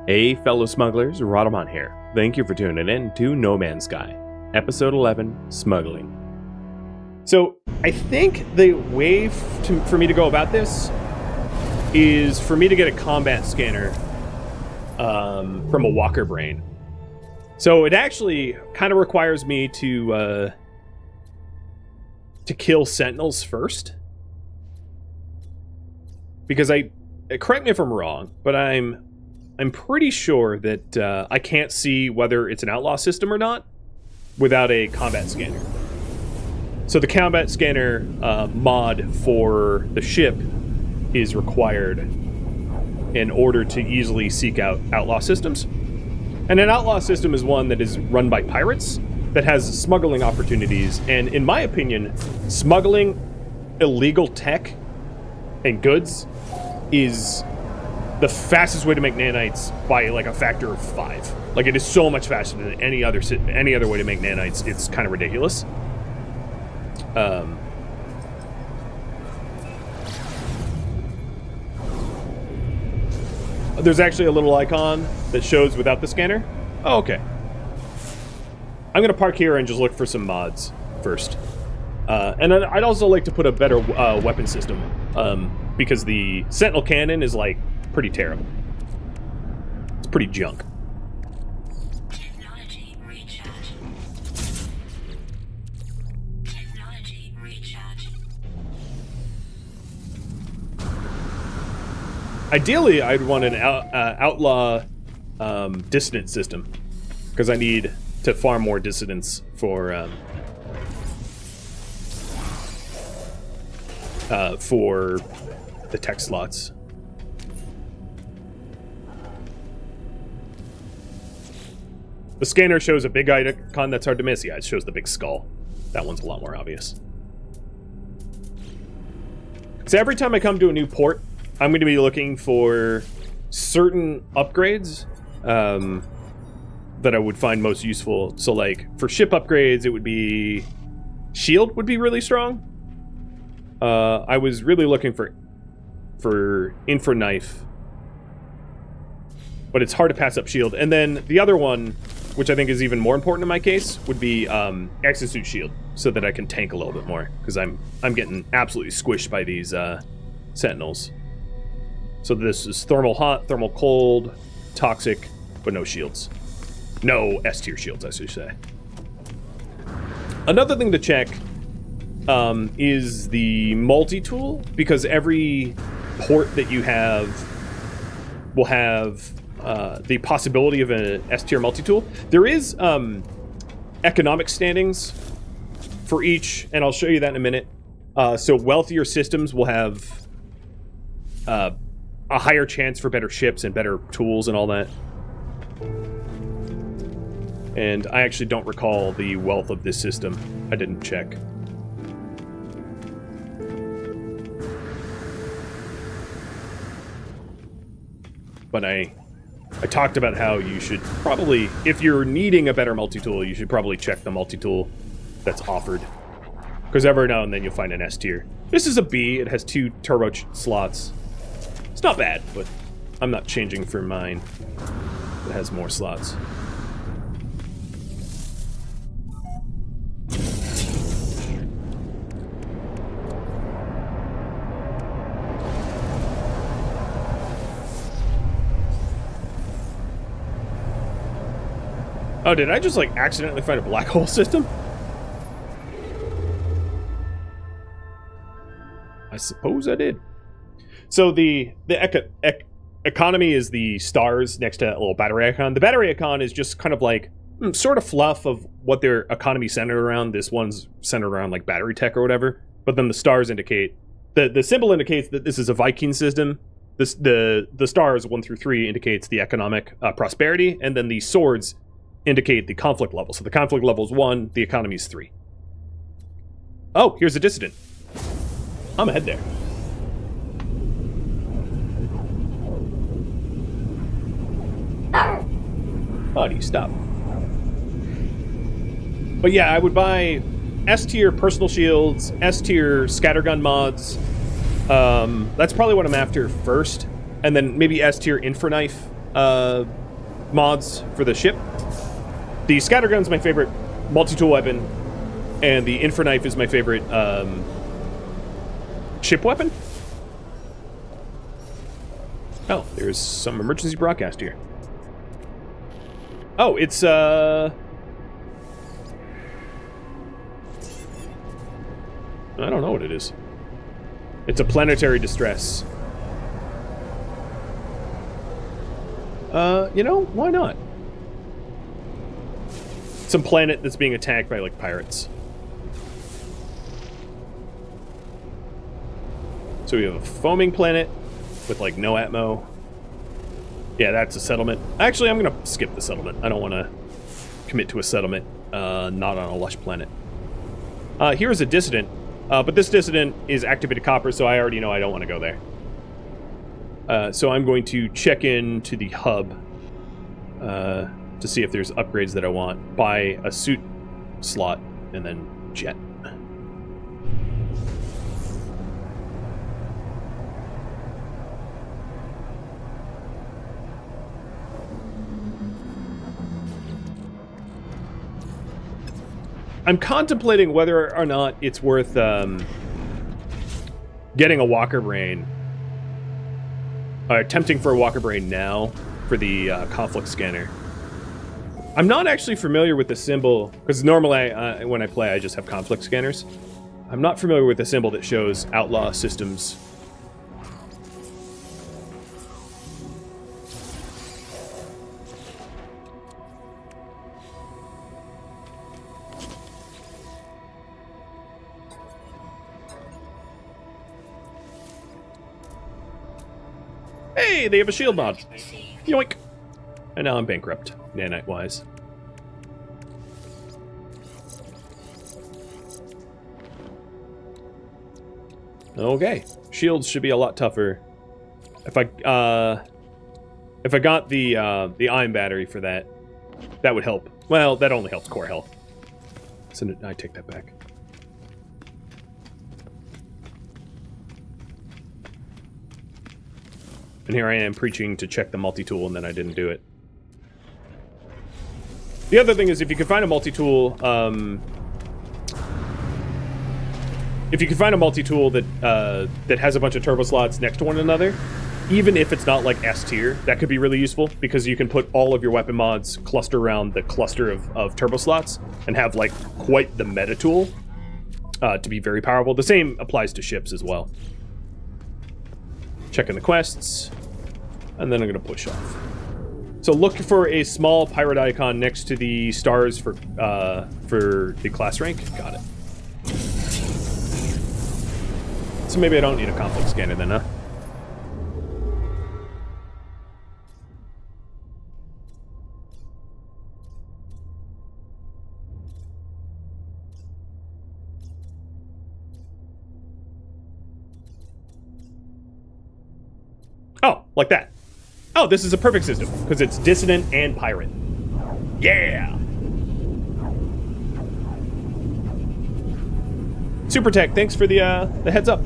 Hey fellow smugglers, Rhadamant here. Thank you for tuning in to No Man's Sky, Episode 11, Smuggling. So, I think the way for me to go about this is for me to get a combat scanner from a walker brain. So it actually kind of requires me to kill sentinels first. Because correct me if I'm wrong, but I'm pretty sure that I can't see whether it's an outlaw system or not without a combat scanner. So the combat scanner mod for the ship is required in order to easily seek out outlaw systems. And an outlaw system is one that is run by pirates that has smuggling opportunities. And in my opinion, smuggling illegal tech and goods is the fastest way to make nanites by like a factor of 5. Like, it is so much faster than any other way to make nanites. It's kind of ridiculous. There's actually a little icon that shows without the scanner. Oh, okay. I'm gonna park here and just look for some mods first. And I'd also like to put a better weapon system, because the Sentinel cannon is like pretty terrible. It's pretty junk. Technology recharge. Technology recharge. Ideally, I'd want an outlaw dissident system, because I need to farm more dissidents for the tech slots. The scanner shows a big icon that's hard to miss. Yeah, it shows the big skull. That one's a lot more obvious. So every time I come to a new port, I'm going to be looking for certain upgrades that I would find most useful. So like for ship upgrades, it would be shield would be really strong. I was really looking for infra knife, but it's hard to pass up shield. And then the other one, which I think is even more important in my case, would be exosuit shield, so that I can tank a little bit more, because I'm getting absolutely squished by these sentinels. So this is thermal hot, thermal cold, toxic, but no shields. No S-tier shields, I should say. Another thing to check is the multi-tool, because every port that you have will have the possibility of an S-tier multi-tool. There is economic standings for each, and I'll show you that in a minute. So wealthier systems will have a higher chance for better ships and better tools and all that. And I actually don't recall the wealth of this system. I didn't check. But I talked about how you should probably, if you're needing a better multi-tool, you should probably check the multi-tool that's offered. Because every now and then you'll find an S tier. This is a B. It has 2 turbo slots. It's not bad, but I'm not changing for mine. It has more slots. Oh, did I just like accidentally find a black hole system? I suppose I did. So the economy is the stars next to a little battery icon. The battery icon is just kind of like sort of fluff of what their economy centered around. This one's centered around like battery tech or whatever. But then the stars indicate the symbol indicates that this is a Viking system. The stars 1 through 3 indicates the economic prosperity, and then the swords indicate the conflict level. So the conflict level is 1, the economy is 3. Oh, here's a dissident. I'm ahead there. Oh, do you stop? But yeah, I would buy S-tier personal shields, S-tier scattergun mods. That's probably what I'm after first. And then maybe S-tier infra knife mods for the ship. The scattergun's my favorite multi-tool weapon, and the infraknife is my favorite ship weapon. Oh, there's some emergency broadcast here. Oh, it's I don't know what it is. It's a planetary distress. You know, why not? Some planet that's being attacked by, like, pirates. So we have a foaming planet with, like, no atmo. Yeah, that's a settlement. Actually, I'm gonna skip the settlement. I don't want to commit to a settlement, not on a lush planet. Here's a dissident, but this dissident is activated copper, so I already know I don't want to go there. So I'm going to check in to the hub to see if there's upgrades that I want. Buy a suit slot and then jet. I'm contemplating whether or not it's worth getting a walker brain. Attempting for a walker brain now for the conflict scanner. I'm not actually familiar with the symbol, because normally when I play I just have conflict scanners. I'm not familiar with the symbol that shows outlaw systems. Hey, they have a shield mod. Yoink. And now I'm bankrupt, nanite-wise. Okay, shields should be a lot tougher. If I got the ion battery for that, that would help. Well, that only helps core health. So I take that back. And here I am preaching to check the multi-tool, and then I didn't do it. The other thing is, if you can find a multi-tool, that has a bunch of turbo slots next to one another, even if it's not like S tier, that could be really useful, because you can put all of your weapon mods cluster around the cluster of turbo slots and have like quite the meta tool to be very powerful. The same applies to ships as well. Checking the quests, and then I'm gonna push off. So look for a small pirate icon next to the stars for the class rank. Got it. So maybe I don't need a conflict scanner then, huh? Oh, like that. Oh, this is a perfect system, because it's dissident and pirate. Yeah! Super Tech, thanks for the heads up.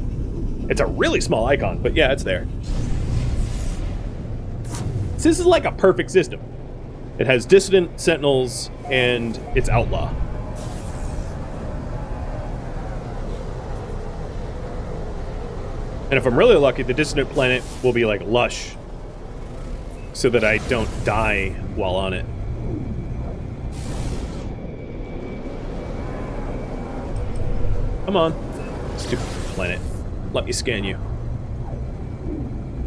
It's a really small icon, but yeah, it's there. So this is like a perfect system. It has dissident, sentinels, and it's outlaw. And if I'm really lucky, the dissident planet will be like lush, so that I don't die while on it. Come on, stupid planet. Let me scan you.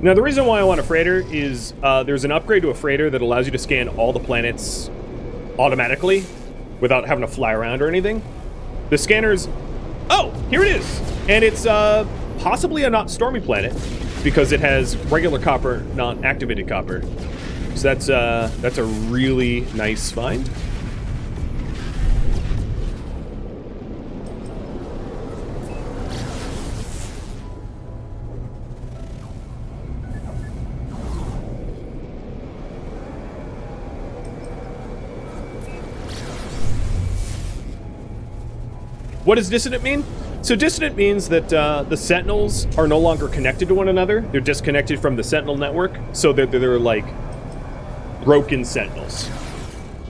Now, the reason why I want a freighter is there's an upgrade to a freighter that allows you to scan all the planets automatically without having to fly around or anything. The scanners... Oh, here it is! And it's possibly a not stormy planet because it has regular copper, not activated copper. So that's a really nice find. What does dissident mean? So dissident means that the sentinels are no longer connected to one another. They're disconnected from the sentinel network. So they're like broken sentinels.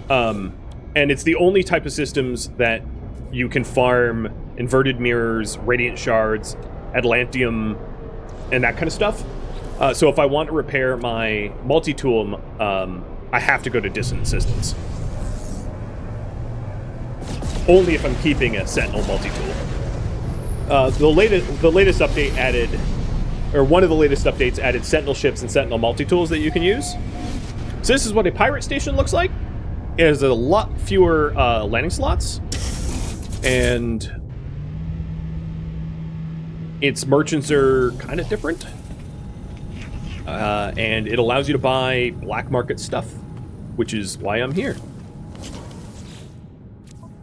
And it's the only type of systems that you can farm inverted mirrors, radiant shards, Atlantium, and that kind of stuff. So if I want to repair my multi-tool, I have to go to Dissonant Systems. Only if I'm keeping a Sentinel multi-tool. The latest update added, or one of the latest updates added Sentinel ships and Sentinel multi-tools that you can use. So this is what a pirate station looks like. It has a lot fewer landing slots, and its merchants are kind of different. And it allows you to buy black market stuff, which is why I'm here.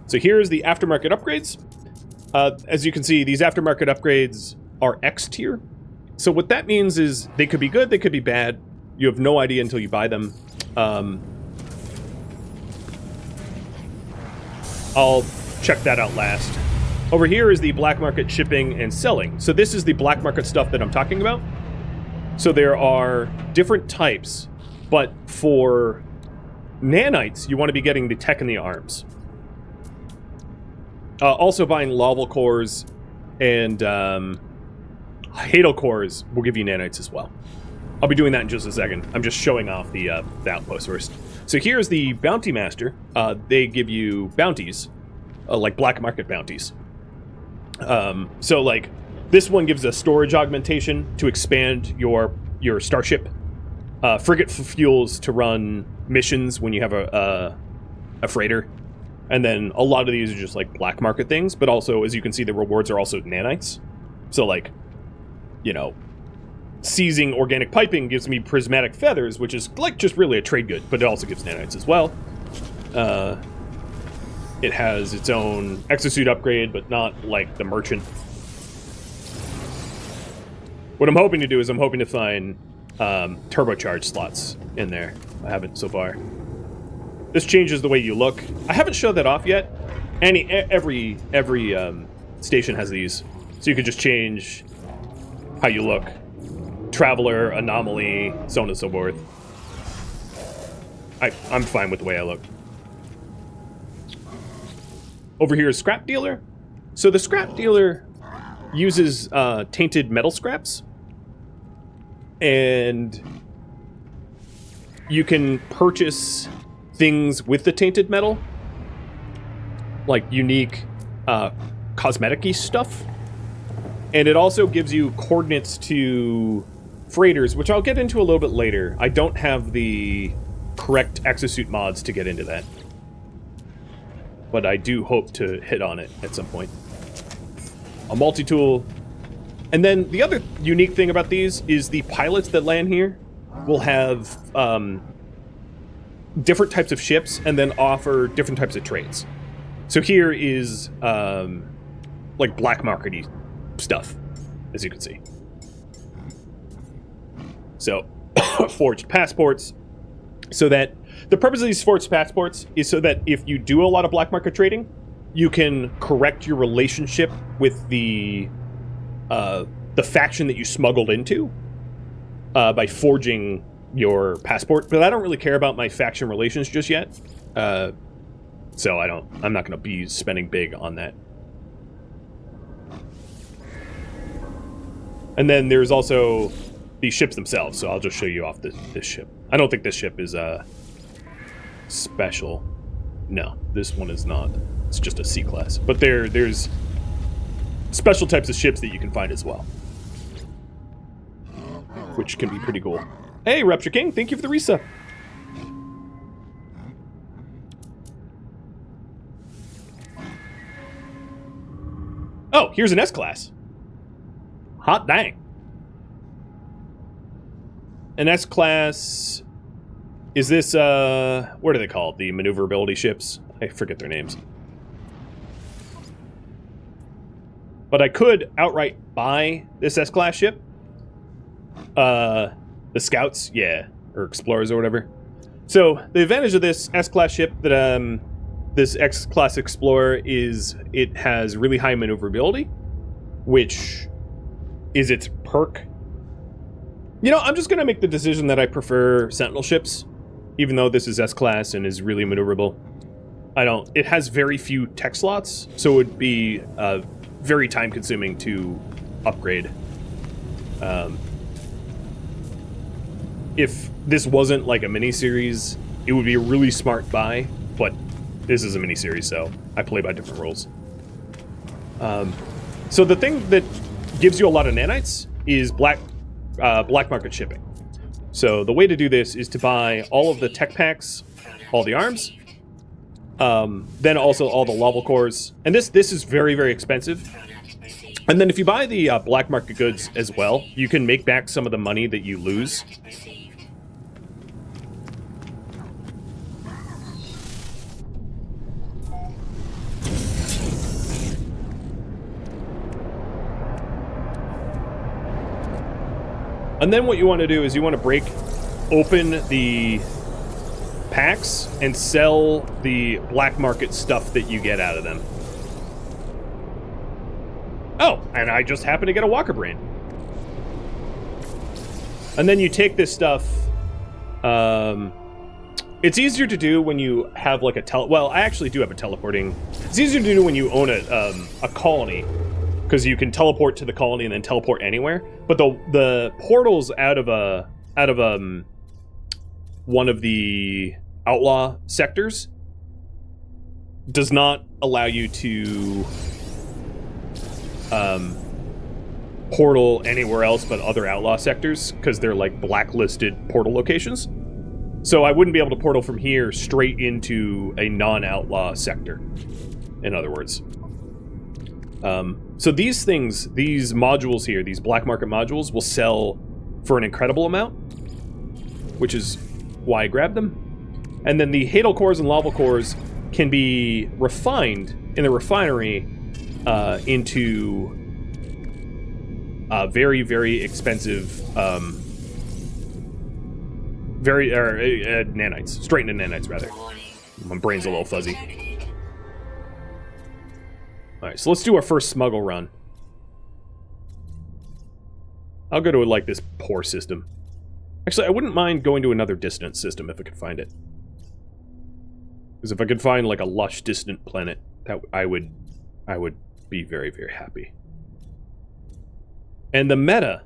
So here's the aftermarket upgrades. As you can see, these aftermarket upgrades are X tier. So what that means is they could be good, they could be bad. You have no idea until you buy them. I'll check that out last. Over here is the black market shipping and selling. So this is the black market stuff that I'm talking about. So there are different types, but for nanites, you want to be getting the tech and the arms. Also buying Laval cores and Hadal cores will give you nanites as well. I'll be doing that in just a second. I'm just showing off the outpost first. So here's the Bounty Master. They give you bounties, like black market bounties. So like this one gives a storage augmentation to expand your starship. Frigate fuels to run missions when you have a freighter. And then a lot of these are just like black market things, but also, as you can see, the rewards are also nanites. So like, you know, seizing organic piping gives me prismatic feathers, which is like just really a trade good, but it also gives nanites as well. It has its own exosuit upgrade, but not like the merchant. What I'm hoping to do is I'm hoping to find turbocharged slots in there. I haven't so far. This changes the way you look. I haven't showed that off yet. Every station has these, so you can just change how you look. Traveler, anomaly, so on and so forth. I'm fine with the way I look. Over here is Scrap Dealer. So the Scrap Dealer uses tainted metal scraps, and you can purchase things with the tainted metal, like unique cosmetic-y stuff. And it also gives you coordinates to freighters, which I'll get into a little bit later. I don't have the correct exosuit mods to get into that, but I do hope to hit on it at some point. A multi-tool. And then the other unique thing about these is the pilots that land here will have different types of ships and then offer different types of trades. So here is like black market-y stuff, as you can see. So forged passports, so that the purpose of these forged passports is so that if you do a lot of black market trading, you can correct your relationship with the faction that you smuggled into by forging your passport. But I don't really care about my faction relations just yet, so I'm not going to be spending big on that. And then there's also the ships themselves, so I'll just show you off this ship. I don't think this ship is special. No, this one is not. It's just a C-class. But there's special types of ships that you can find as well, which can be pretty cool. Hey, Rapture King, thank you for the resub. Oh, here's an S-class. Hot dang. An S-class... Is this, what are they called? The maneuverability ships? I forget their names. But I could outright buy this S-class ship. The Scouts, yeah. Or Explorers or whatever. So, the advantage of this S-class ship that, this X-class Explorer is it has really high maneuverability, which is its perk. You know, I'm just going to make the decision that I prefer Sentinel ships even though this is S-Class and is really maneuverable. It has very few tech slots, so it would be very time-consuming to upgrade. If this wasn't like a miniseries, it would be a really smart buy, but this is a miniseries, so I play by different rules. So the thing that gives you a lot of nanites is black market shipping. So the way to do this is to buy all of the tech packs, all the arms, then also all the lava cores, and this is very, very expensive. And then if you buy the black market goods as well, you can make back some of the money that you lose. And then what you want to do is you want to break open the packs and sell the black market stuff that you get out of them. Oh, and I just happened to get a Walker Brain. And then you take this stuff. It's easier to do when you have like a well, I actually do have a teleporting. It's easier to do when you own a colony, because you can teleport to the colony and then teleport anywhere. But the portals out of one of the outlaw sectors does not allow you to portal anywhere else but other outlaw sectors, because they're like blacklisted portal locations. So I wouldn't be able to portal from here straight into a non-outlaw sector, in other words. So these things, these modules here, these black market modules, will sell for an incredible amount, which is why I grabbed them. And then the Hadal cores and lava cores can be refined in the refinery into very, very expensive nanites. Straight into nanites, rather. My brain's a little fuzzy. Alright, so let's do our first smuggle run. I'll go to like this poor system. Actually, I wouldn't mind going to another distant system if I could find it. Because if I could find like a lush distant planet, that I would be very, very happy. And the meta,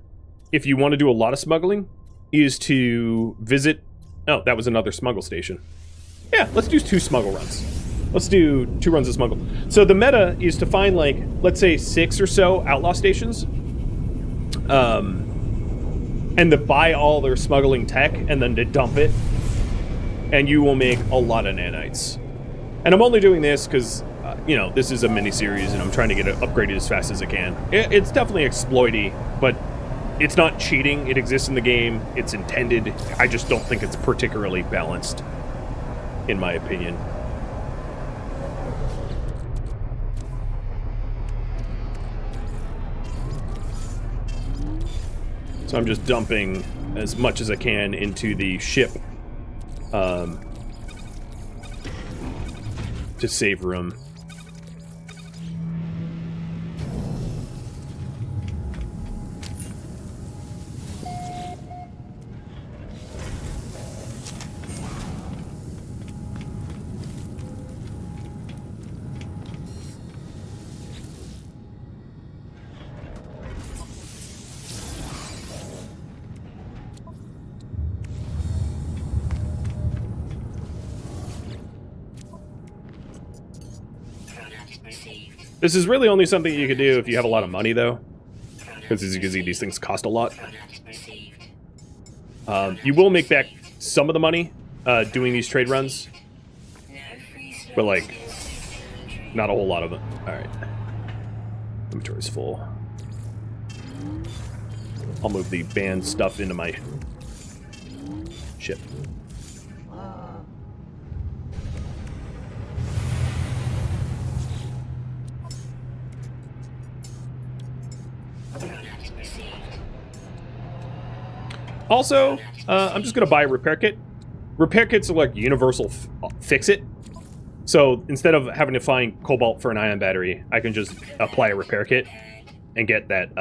if you want to do a lot of smuggling, is to visit... Oh, that was another smuggle station. Yeah, let's do 2 smuggle runs. Let's do 2 runs of smuggle. So the meta is to find, like, let's say 6 or so outlaw stations. And to buy all their smuggling tech and then to dump it. And you will make a lot of nanites. And I'm only doing this because, you know, this is a mini-series and I'm trying to get it upgraded as fast as I can. It's definitely exploity, but it's not cheating. It exists in the game. It's intended. I just don't think it's particularly balanced, in my opinion. So I'm just dumping as much as I can into the ship to save room. This is really only something you can do if you have a lot of money, though. Because as you can see, these things cost a lot. You will make back some of the money doing these trade runs. But, like, not a whole lot of it. Alright. Inventory's full. I'll move the banned stuff into my ship. Also, I'm just going to buy a repair kit. Repair kits are like universal fix-it. So instead of having to find cobalt for an ion battery, I can just apply a repair kit and get that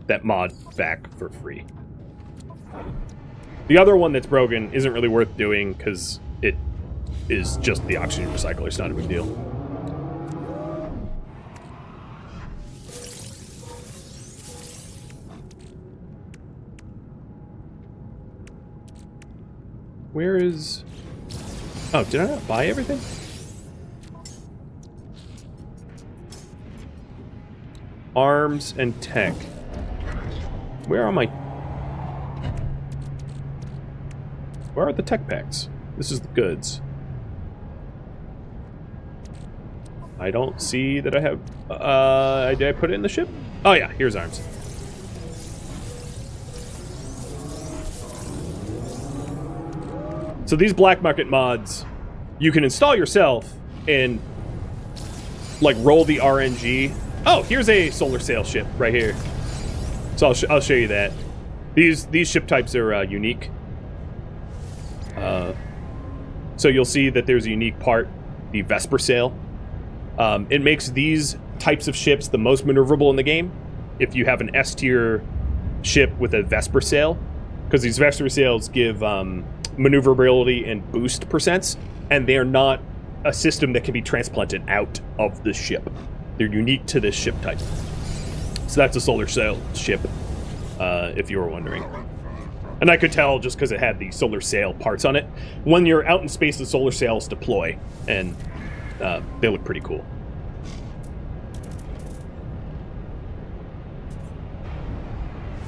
that mod back for free. The other one that's broken isn't really worth doing because it is just the oxygen recycler. It's not a big deal. Where is... Oh, did I not buy everything? Arms and tech. Where are my... Where are the tech packs? This is the goods. I don't see that I have... did I put it in the ship? Oh yeah, here's arms. So these black market mods, you can install yourself and like roll the RNG. Oh, here's a solar sail ship right here. So I'll show you that. These ship types are unique. So you'll see that there's a unique part, the Vesper sail. It makes these types of ships the most maneuverable in the game. If you have an S tier ship with a Vesper sail, because these Vesper sails give maneuverability and boost percents, and they are not a system that can be transplanted out of the ship. They're unique to this ship type. So that's a solar sail ship, if you were wondering. And I could tell just because it had the solar sail parts on it. When you're out in space, the solar sails deploy, and they look pretty cool.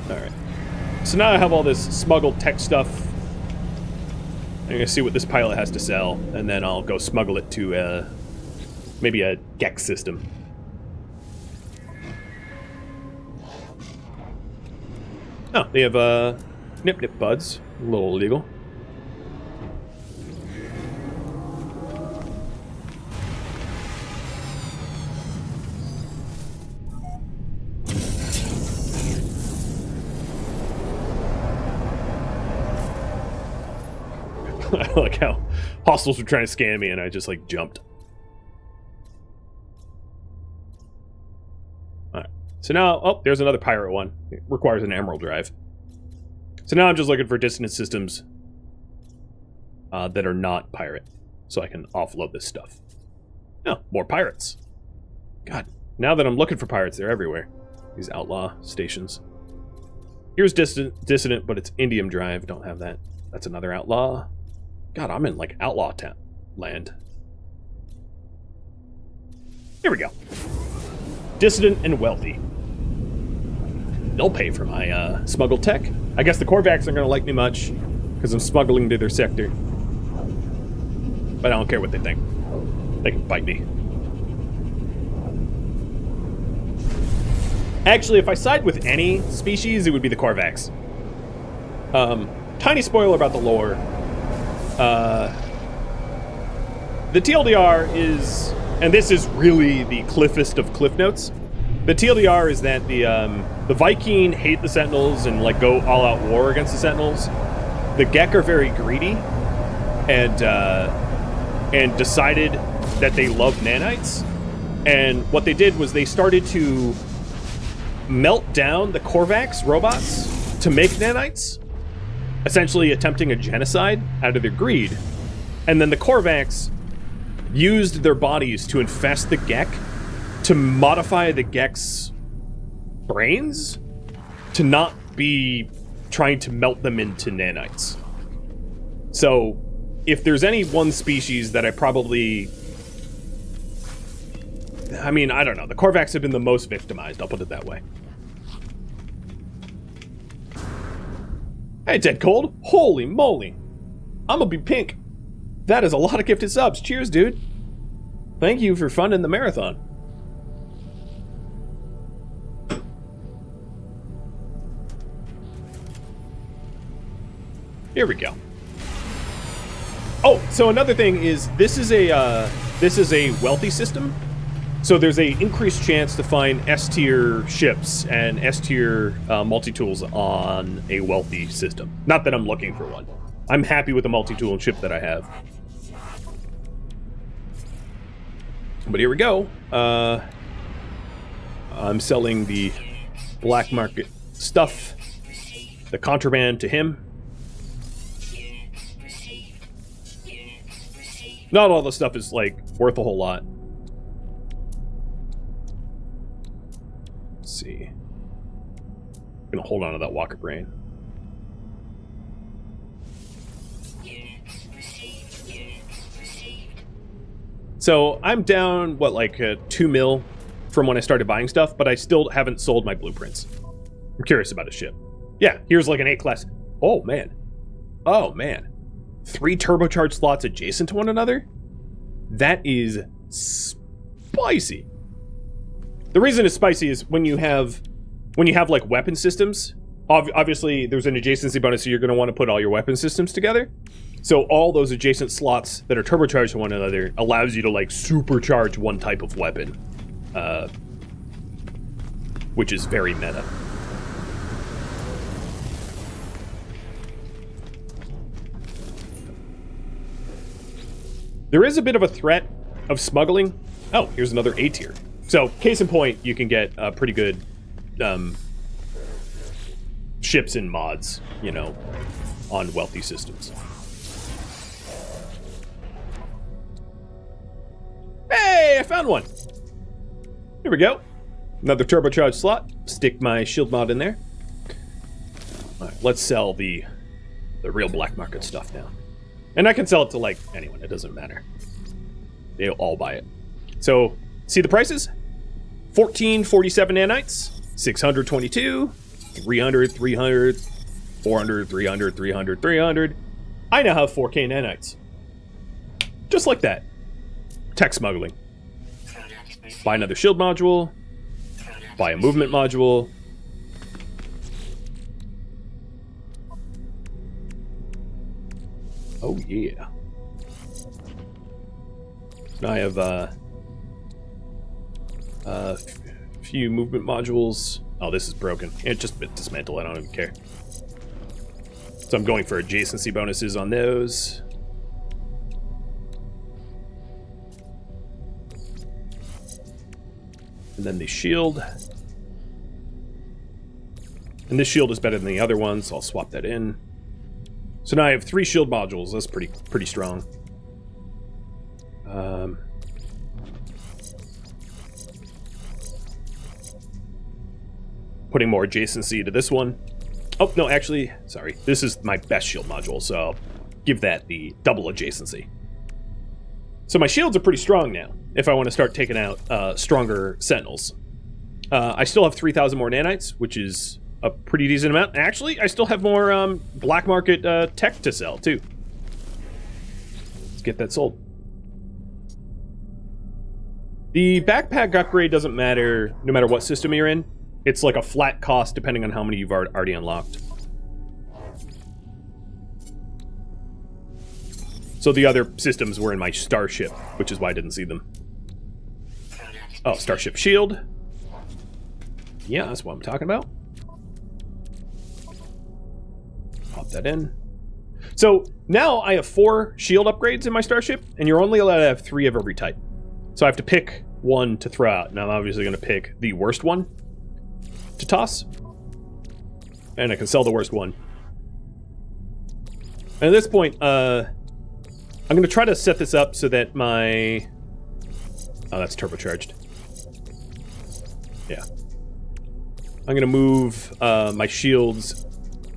Alright. So now I have all this smuggled tech stuff. I'm gonna see what this pilot has to sell, and then I'll go smuggle it to maybe a Gex system. Oh, they have nip nip buds. A little illegal. I like how hostiles were trying to scan me and I just like jumped. Alright. So now, oh, there's another pirate one. It requires an emerald drive. So now I'm just looking for dissonance systems that are not pirate. So I can offload this stuff. Oh, more pirates. God, now that I'm looking for pirates, they're everywhere. These outlaw stations. Here's dissonant, but it's indium drive. Don't have that. That's another outlaw. God, I'm in, like, outlaw land. Here we go. Dissident and wealthy. They'll pay for my smuggled tech. I guess the Korvax aren't going to like me much, because I'm smuggling to their sector. But I don't care what they think. They can bite me. Actually, if I side with any species, it would be the Korvax. Tiny spoiler about the lore. The TLDR is, and this is really the cliffest of cliff notes. The TLDR is that the Viking hate the Sentinels and like go all out war against the Sentinels. The Gek are very greedy and decided that they love nanites. And what they did was they started to melt down the Korvax robots to make nanites, essentially attempting a genocide out of their greed. And then the Korvax used their bodies to infest the Gek, to modify the Gek's brains to not be trying to melt them into nanites. So, if there's any one species that I probably... I mean, I don't know. The Korvax have been the most victimized, I'll put it that way. Hey, Dead Cold. Holy moly. I'm gonna be pink. That is a lot of gifted subs. Cheers, dude. Thank you for funding the marathon. Here we go. Oh, so another thing is this is a wealthy system. So there's a increased chance to find S-tier ships and S-tier multi-tools on a wealthy system. Not that I'm looking for one. I'm happy with the multi-tool and ship that I have. But here we go. I'm selling the black market stuff, the contraband to him. Not all the stuff is, like, worth a whole lot. Let's see. I'm gonna hold on to that Walker Brain. Units received. Units received. So I'm down, what, like 2 mil from when I started buying stuff, but I still haven't sold my blueprints. I'm curious about a ship. Yeah, here's like an A-class. Oh, man. Oh, man. 3 turbocharged slots adjacent to one another? That is spicy. The reason it's spicy is when you have like weapon systems, obviously there's an adjacency bonus, so you're going to want to put all your weapon systems together. So all those adjacent slots that are turbocharged to one another allows you to like supercharge one type of weapon, which is very meta. There is a bit of a threat of smuggling. Oh, here's another A tier. So, case in point, you can get pretty good ships and mods, you know, on wealthy systems. Hey, I found one. Here we go. Another turbocharged slot. Stick my shield mod in there. All right, let's sell the real black market stuff now. And I can sell it to, like, anyone. It doesn't matter. They'll all buy it. So, see the prices? 1447 nanites, 622, 300, 300, 400, 300, 300, 300. I now have 4K nanites. Just like that. Tech smuggling. Buy another shield module. Buy a movement module. Oh yeah. Now I have a few movement modules. Oh, this is broken. It just dismantle. I don't even care. So I'm going for adjacency bonuses on those. And then the shield. And this shield is better than the other one, so I'll swap that in. So now I have 3 shield modules. That's pretty strong. Putting more adjacency to this one. Oh, no, actually, sorry. This is my best shield module, so I'll give that the double adjacency. So my shields are pretty strong now, if I want to start taking out stronger sentinels. I still have 3,000 more nanites, which is a pretty decent amount. Actually, I still have more black market tech to sell, too. Let's get that sold. The backpack upgrade doesn't matter no matter what system you're in. It's like a flat cost depending on how many you've already unlocked. So the other systems were in my starship, which is why I didn't see them. Oh, starship shield. Yeah, that's what I'm talking about. Pop that in. So now I have 4 shield upgrades in my starship, and you're only allowed to have 3 of every type. So I have to pick one to throw out, and I'm obviously going to pick the worst one to toss. And I can sell the worst one. And at this point, I'm going to try to set this up so that my... Oh, that's turbocharged. Yeah. I'm going to move my shields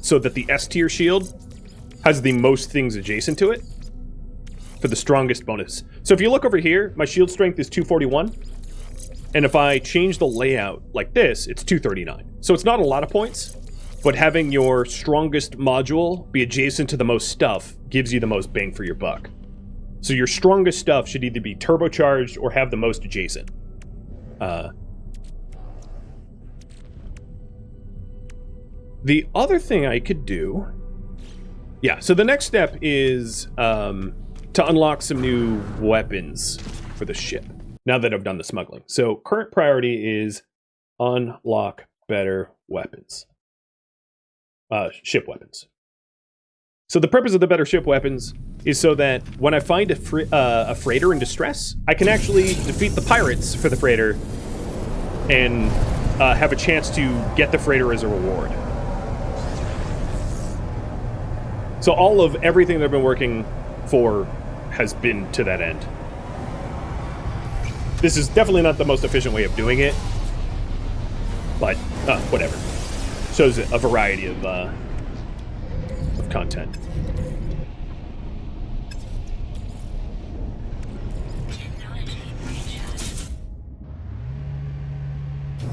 so that the S tier shield has the most things adjacent to it for the strongest bonus. So if you look over here, my shield strength is 241. And if I change the layout like this, it's 239. So it's not a lot of points, but having your strongest module be adjacent to the most stuff gives you the most bang for your buck. So your strongest stuff should either be turbocharged or have the most adjacent. The other thing I could do... Yeah, so the next step is to unlock some new weapons for the ship, now that I've done the smuggling. So current priority is unlock better weapons. Ship weapons. So the purpose of the better ship weapons is so that when I find a freighter in distress, I can actually defeat the pirates for the freighter and have a chance to get the freighter as a reward. So all of everything that I've been working for has been to that end. This is definitely not the most efficient way of doing it, but whatever. Shows a variety of content.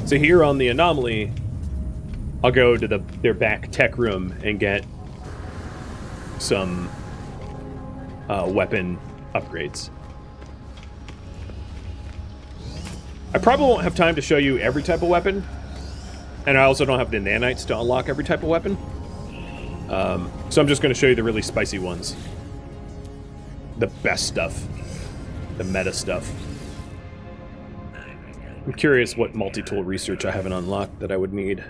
So here on the anomaly, I'll go to their back tech room and get some weapon upgrades. I probably won't have time to show you every type of weapon, and I also don't have the nanites to unlock every type of weapon. So I'm just going to show you the really spicy ones. The best stuff. The meta stuff. I'm curious what multi-tool research I haven't unlocked that I would need.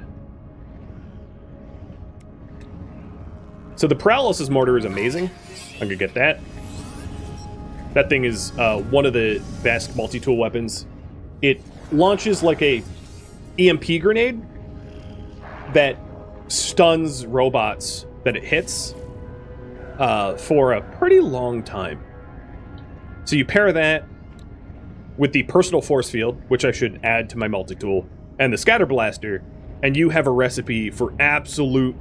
So the paralysis mortar is amazing. I'm gonna get that. That thing is one of the best multi-tool weapons. It launches like a EMP grenade that stuns robots that it hits for a pretty long time. So you pair that with the personal force field, which I should add to my multi-tool, and the scatter blaster, and you have a recipe for absolute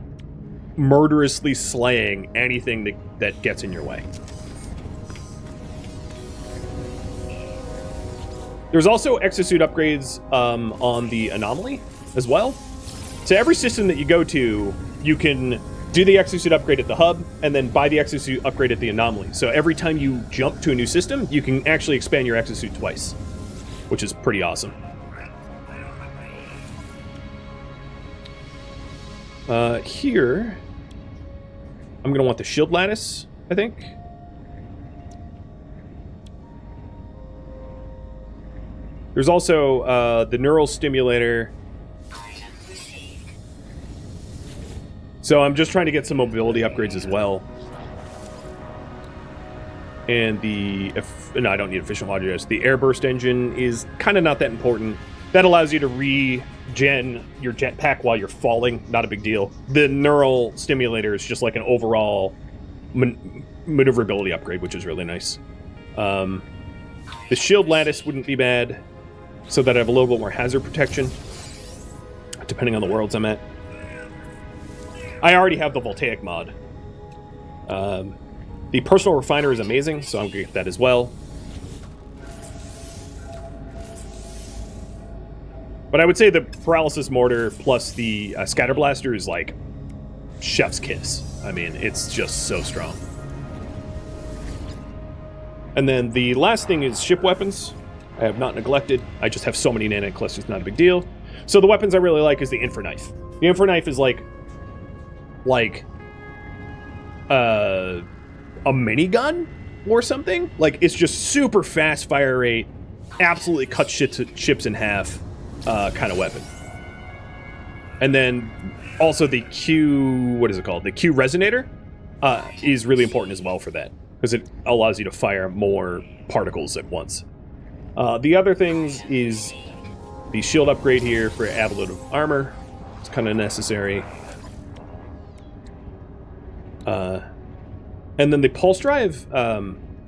murderously slaying anything that gets in your way. There's also exosuit upgrades on the anomaly as well. So every system that you go to, you can do the exosuit upgrade at the hub, and then buy the exosuit upgrade at the anomaly. So every time you jump to a new system, you can actually expand your exosuit twice, which is pretty awesome. Here, I'm going to want the shield lattice, I think. There's also the neural stimulator. So I'm just trying to get some mobility upgrades as well. And no, I don't need efficient modulators. The airburst engine is kind of not that important. That allows you to regen your jetpack while you're falling. Not a big deal. The neural stimulator is just like an overall maneuverability upgrade, which is really nice. The shield lattice wouldn't be bad, so that I have a little bit more hazard protection, depending on the worlds I'm at. I already have the voltaic mod. The personal refiner is amazing, so I'm going to get that as well. But I would say the paralysis mortar plus the scatter blaster is like chef's kiss. I mean, it's just so strong. And then the last thing is ship weapons. I have not neglected. I just have so many nanite clusters, not a big deal. So the weapons I really like is the infra knife. The infra knife is like a minigun or something. Like, it's just super fast fire rate, absolutely cuts ships in half kind of weapon. And then also the Q, what is it called? The Q resonator is really important as well for that, because it allows you to fire more particles at once. The other things is the shield upgrade here for absolute armor. It's kind of necessary. And then the pulse drive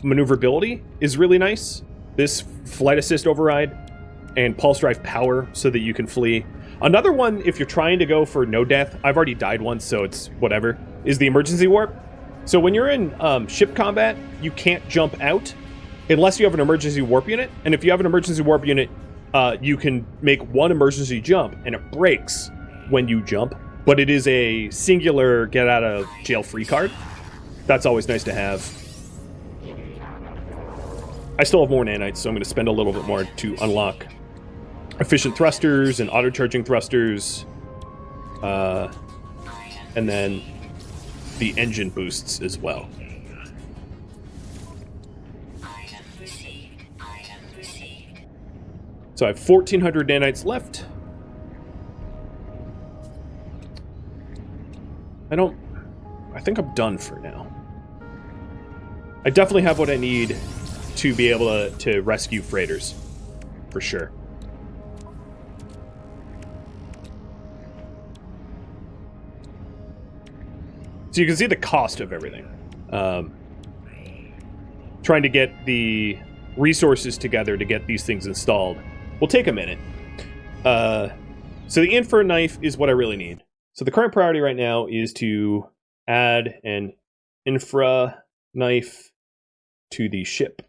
maneuverability is really nice. This flight assist override and pulse drive power so that you can flee. Another one, if you're trying to go for no death, I've already died once, so it's whatever, is the emergency warp. So when you're in ship combat, you can't jump out unless you have an emergency warp unit. And if you have an emergency warp unit, you can make one emergency jump, and it breaks when you jump. But it is a singular get out of jail free card. That's always nice to have. I still have more nanites, so I'm going to spend a little bit more to unlock efficient thrusters and auto-charging thrusters. And then the engine boosts as well. So I have 1,400 nanites left. I think I'm done for now. I definitely have what I need to be able to rescue freighters, for sure. So you can see the cost of everything. trying to get the resources together to get these things installed will take a minute. So the infra knife is what I really need. So the current priority right now is to add an infra knife to the ship.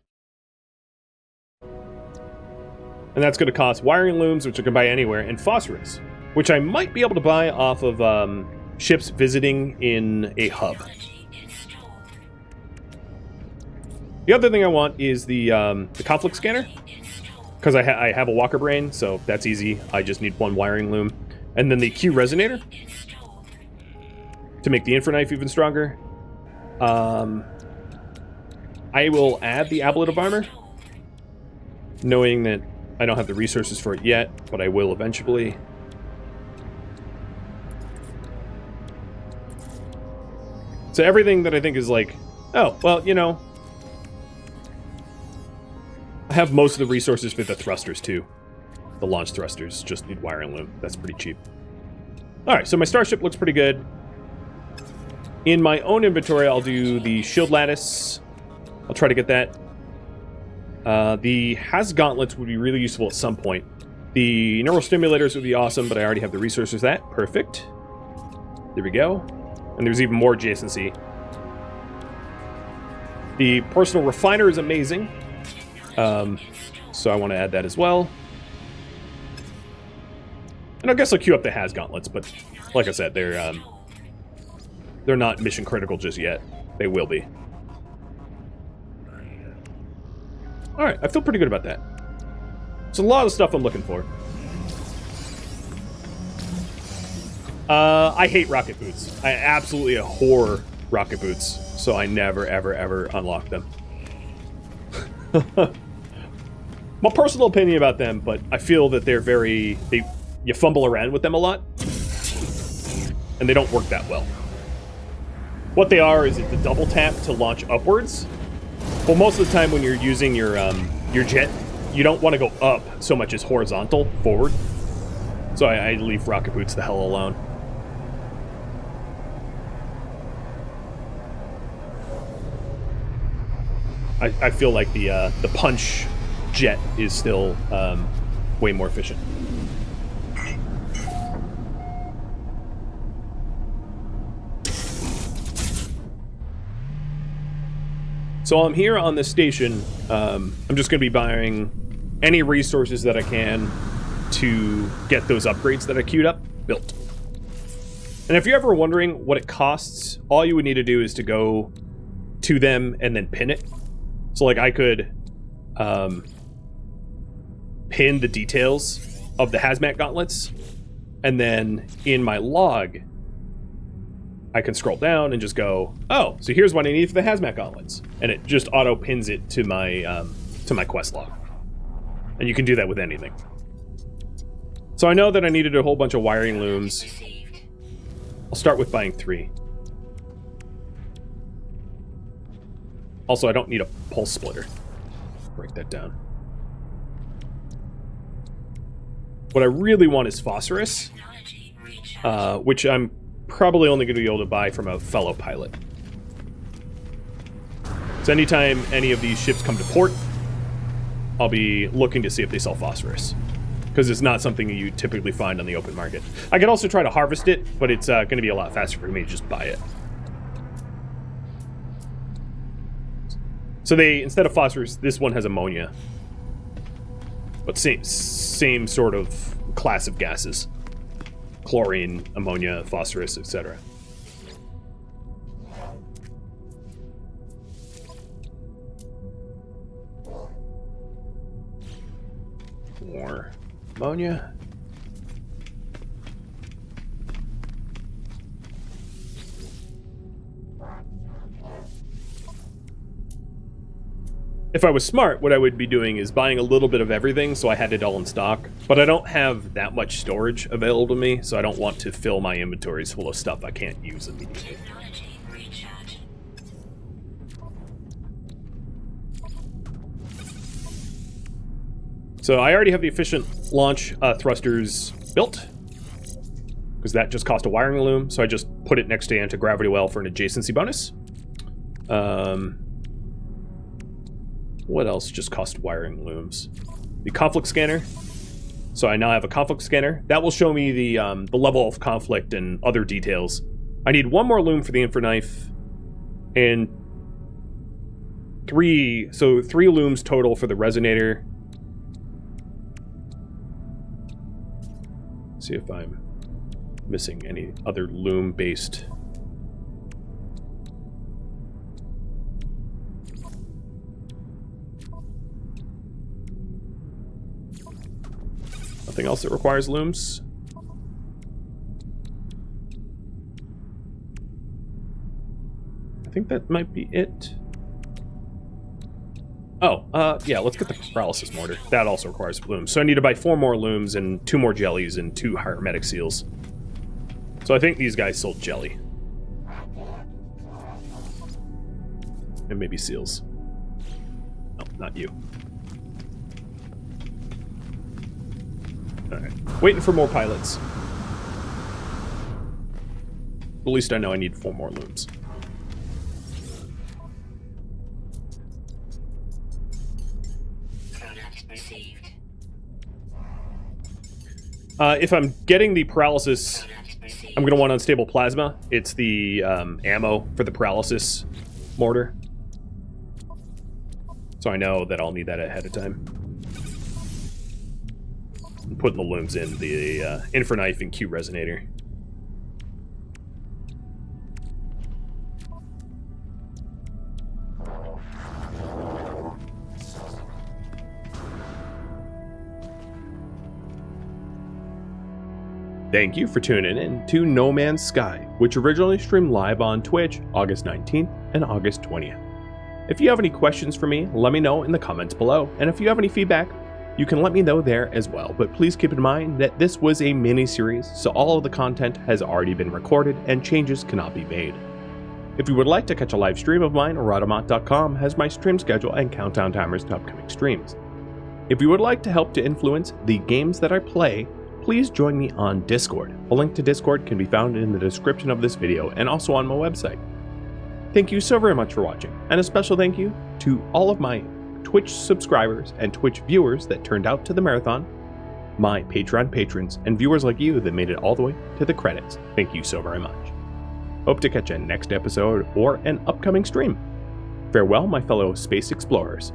And that's going to cost wiring looms, which I can buy anywhere, and phosphorus, which I might be able to buy off of ships visiting in a hub. The other thing I want is the conflict scanner, because I have a walker brain, so that's easy. I just need one wiring loom. And then the Q resonator to make the infra knife even stronger. I will add the ablative armor, knowing that I don't have the resources for it yet, but I will eventually. So everything that I think is like, oh, well, you know, I have most of the resources for the thrusters too. The launch thrusters just need wiring loom. That's pretty cheap. All right, so my starship looks pretty good. In my own inventory, I'll do the shield lattice. I'll try to get that. The Has gauntlets would be really useful at some point. The neural stimulators would be awesome, but I already have the resources for that. Perfect. There we go. And there's even more adjacency. The personal refiner is amazing. So I want to add that as well. And I guess I'll queue up the Has gauntlets, but like I said, they're not mission critical just yet. They will be. Alright, I feel pretty good about that. It's a lot of stuff I'm looking for. I hate rocket boots. I absolutely abhor rocket boots, so I never, ever, ever unlock them. My personal opinion about them, but I feel that they're very... you fumble around with them a lot, and they don't work that well. What they are is the double tap to launch upwards. Well, most of the time when you're using your jet, you don't want to go up so much as horizontal, forward. So I leave rocket boots the hell alone. I feel like the punch jet is still way more efficient. So I'm here on this station. I'm just going to be buying any resources that I can to get those upgrades that I queued up built. And if you're ever wondering what it costs, all you would need to do is to go to them and then pin it. So like I could pin the details of the hazmat gauntlets, and then in my log I can scroll down and just go, oh, so here's what I need for the hazmat gauntlets, and it just auto pins it to my quest log. And you can do that with anything. So I know that I needed a whole bunch of wiring looms. I'll start with buying 3. Also, I don't need a pulse splitter. Break that down. What I really want is phosphorus, which I'm probably only going to be able to buy from a fellow pilot. So anytime any of these ships come to port, I'll be looking to see if they sell phosphorus, because it's not something you typically find on the open market. I could also try to harvest it, but it's going to be a lot faster for me to just buy it. So instead of phosphorus, this one has ammonia, but same sort of class of gases. Chlorine, ammonia, phosphorus, etc. More ammonia. If I was smart, what I would be doing is buying a little bit of everything so I had it all in stock. But I don't have that much storage available to me, so I don't want to fill my inventories full of stuff I can't use immediately. So I already have the efficient launch thrusters built, because that just cost a wiring loom, so I just put it next to anti-gravity well for an adjacency bonus. What else just cost wiring looms? The conflict scanner. So I now have a conflict scanner. That will show me the level of conflict and other details. I need one more loom for the Inferknife, and three looms total for the resonator. See if I'm missing any other loom-based. Nothing else that requires looms? I think that might be it. Oh, yeah, let's get the paralysis mortar. That also requires looms. So I need to buy 4 more looms and 2 more jellies and 2 hermetic seals. So I think these guys sold jelly. And maybe seals. No, not you. Alright. Waiting for more pilots. At least I know I need 4 more looms. If I'm getting the paralysis, I'm going to want unstable plasma. It's the ammo for the paralysis mortar. So I know that I'll need that ahead of time. I'm putting the looms in the Inferknife and Q resonator. Thank you for tuning in to No Man's Sky, which originally streamed live on Twitch August 19th and August 20th. If you have any questions for me, let me know in the comments below, and if you have any feedback, you can let me know there as well, but please keep in mind that this was a mini-series, so all of the content has already been recorded and changes cannot be made. If you would like to catch a live stream of mine, Rhadamant.com has my stream schedule and countdown timers to upcoming streams. If you would like to help to influence the games that I play, please join me on Discord. A link to Discord can be found in the description of this video and also on my website. Thank you so very much for watching, and a special thank you to all of my Twitch subscribers and Twitch viewers that turned out to the marathon, my Patreon patrons, and viewers like you that made it all the way to the credits. Thank you so very much. Hope to catch a next episode or an upcoming stream. Farewell, my fellow space explorers.